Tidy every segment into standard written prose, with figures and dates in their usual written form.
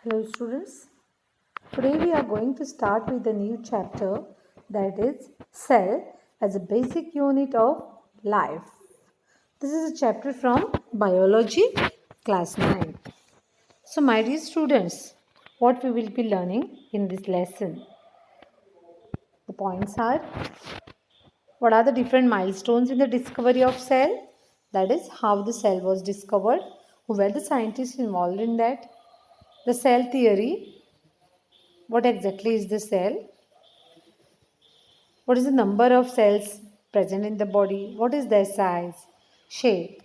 Hello students, today we are going to start with a new chapter, that is cell as a basic unit of life. This is a chapter from biology class 9. So my dear students, what we will be learning in this lesson? The points are, what are the different milestones in the discovery of cell? That is how the cell was discovered, who were the scientists involved in that, the cell theory, what exactly is the cell, what is the number of cells present in the body, what is their size, shape,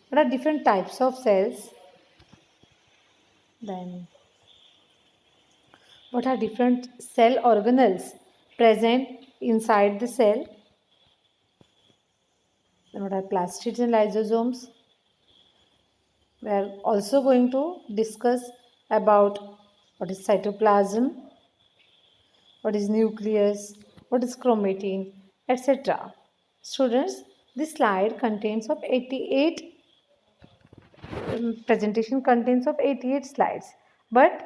what are different types of cells, then what are different cell organelles present inside the cell, then what are plastids and lysosomes. We are also going to discuss about what is cytoplasm, what is nucleus, what is chromatin, etc. Students, this slide contains of 88 presentation contains of 88 slides, but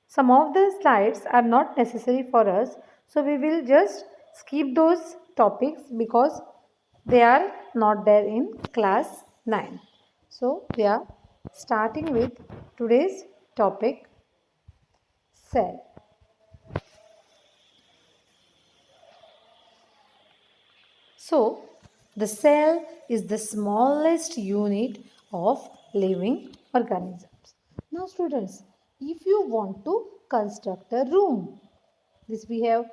some of the slides are not necessary for us, so we will just skip those topics because they are not there in class 9. So we are starting with today's topic, cell. So, the cell is the smallest unit of living organisms. Now, students, if you want to construct a room, this we have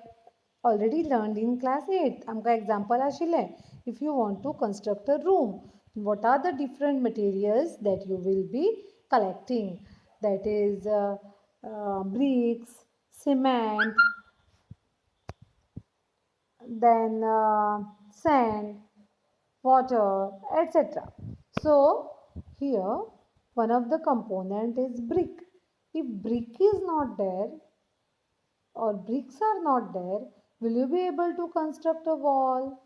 already learned in class 8. आमका example आशिल्ले. If you want to construct a room, what are the different materials that you will be collecting? That is bricks, cement, then sand, water, etc. So here one of the component is brick. If brick is not there or bricks are not there, will you be able to construct a wall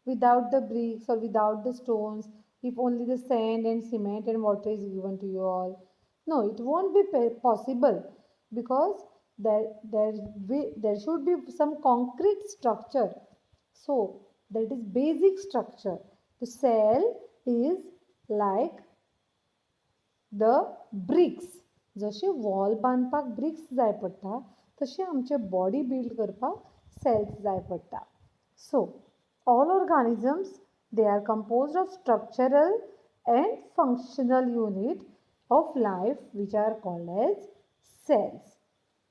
without the bricks or without the stones, if only the sand and cement and water is given to you all? No, it won't be possible, because there should be some concrete structure. So that is basic structure. The cell is like the bricks. जशे wall बांदपाक BRICS जाय पडटा, तशें आमचे body build करपाक sales जाय पडटा. So all organisms, they are composed of structural and functional unit of life which are called as cells.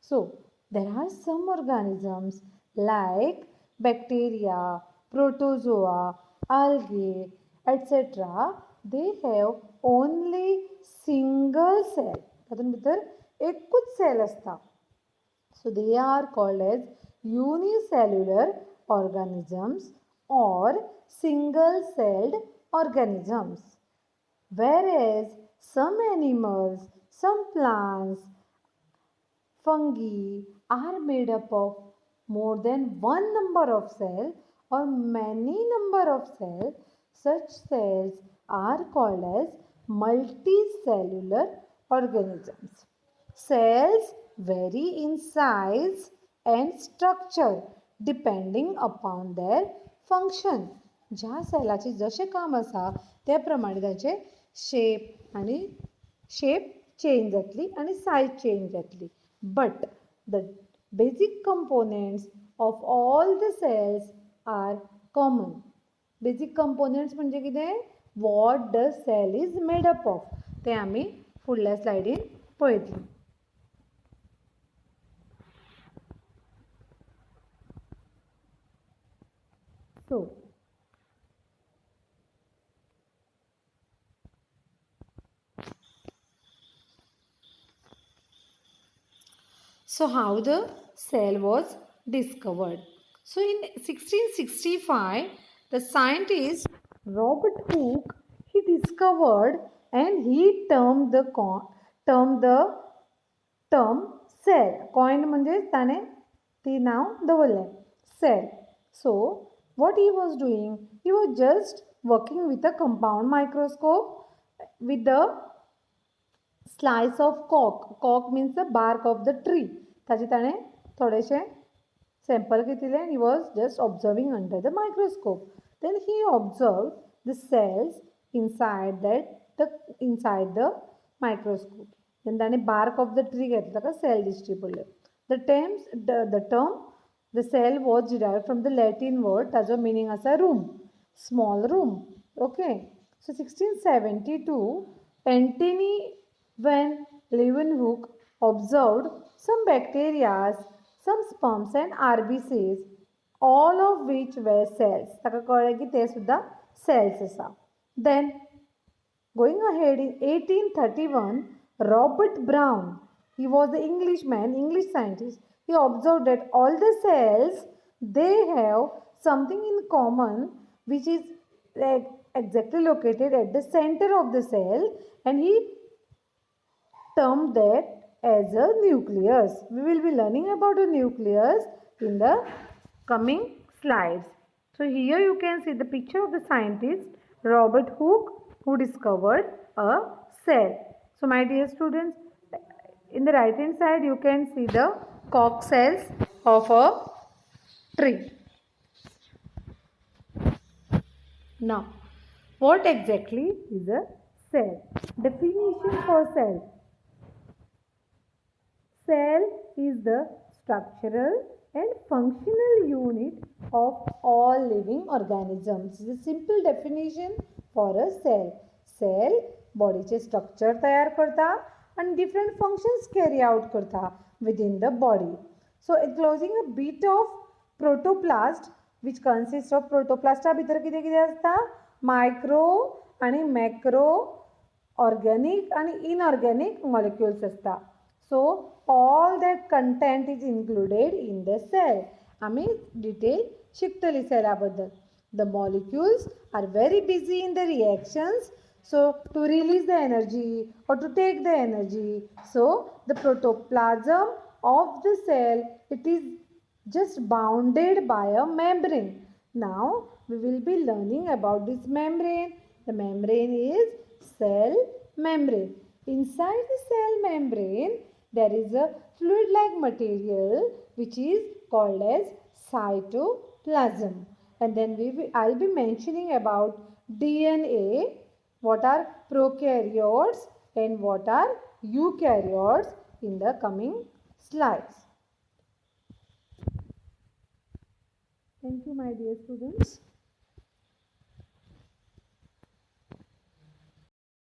So there are some organisms like bacteria, protozoa, algae, etc. They have only single cell. तातूंत भितर एकूच cell असता. So they are called as unicellular organisms or single-celled organisms. Whereas some animals, some plants, fungi are made up of more than one number of cells or many number of cells. Such cells are called as multicellular organisms. Cells vary in size and structure depending upon their function. ज्या सेलाचे जशें काम आसा त्या प्रमाणे ताचे shape change जातली आनी size change जातली. But the basic components of all the cells are common. Basic components म्हणजे कितें? What the cell is made up of. ते आमी फुडल्या स्लायडीन पळयतलीं. So how the cell was discovered? So in 1665, the scientist Robert Hooke, he discovered and he termed the term cell. Coined म्हणजे ताणे ती नाव दवरलें, cell. So what he was doing? He was just working with a compound microscope with the slice of कॉक means the bark of the tree. ताचे ताणें थोडेशे sample घेतिले आनी he was just observing under the microscope. Then he observe the cells inside the microscope. Then ताणें bark of the tree घेतलो ताका cell दिश्टी पडले. The term the cell was derived from the Latin word ताजो meaning आसा room, small room. Okay. So 1672 Antony van Leeuwenhoek observed some bacteria, some sperms and RBCs, all of which were cells. ताका कळ्ळें की ते सुद्धा cells आसा. Then going ahead in 1831, Robert Brown, he was the English scientist. He observed that all the cells, they have something in common which is exactly located at the center of the cell, and he termed that as a nucleus. We will be learning about the nucleus in the coming slides. So here you can see the picture of the scientist Robert Hooke, who discovered a cell. So my dear students, in the right hand side you can see the cork cells of a tree. Now, what exactly is a cell? Definition for cell. Cell is the structural and functional unit of all living organisms. This is a simple definition for a cell. Cell bodyचे structure तयार करता and different functions carry out करता within the body. So enclosing a bit of protoplasm which consists of protoplasm भितर कितें कितें आसता micro आणि macro organic आणि inorganic molecules आसता. So all that content is included in the cell. आम्ही detail शिकतली सेला बद्दल. The molecules are very busy in the reactions. So to release the energy or to take the energy. So the protoplasm of the cell, it is just bounded by a membrane. Now we will be learning about this membrane. The membrane is cell membrane. Inside the cell membrane, there is a fluid-like material which is called as cytoplasm. And then I'll be mentioning about DNA, what are prokaryotes and what are eukaryotes in the coming slides. Thank you, my dear students.